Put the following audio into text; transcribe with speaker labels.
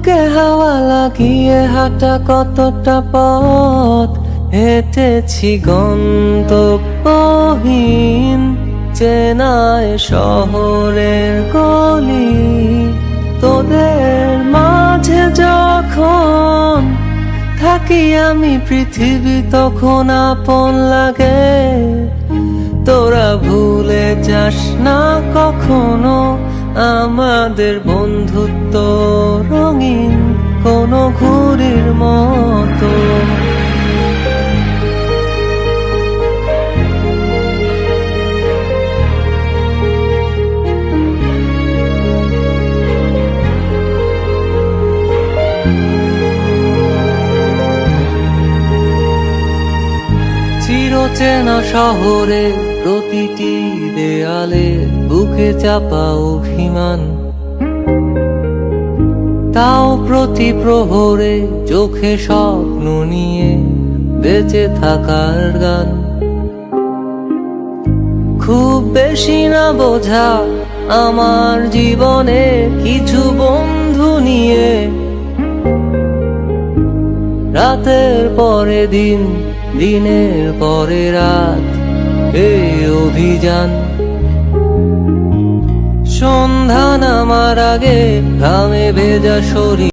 Speaker 1: বুকে হাওয়া লাগিয়ে হাঁটা কতটা পথ হেঁটেছি গন্তব্যহীন চেনায় শহরের গলি। তোদের মাঝে যখন থাকি আমি পৃথিবী তখন আপন লাগে। তোরা ভুলে যাস না কখনো আমাদের বন্ধুত্ব রঙিন কোনো ঘুড়ির মতো। চিরচেনা শহরে প্রতিটি দেয়ালে বুকে চাপা অভিমান, তাও প্রতি প্রহরে চোখে স্বপ্ন নিয়ে বেঁচে থাকার গান। খুব বেশি না বোঝা আমার জীবনে কিছু বন্ধু নিয়ে রাতের পরে দিন, দিনের পরে রাত এই অভিযান। সন্ধ্যা নামার আগে ঘামে ভেজা শরীর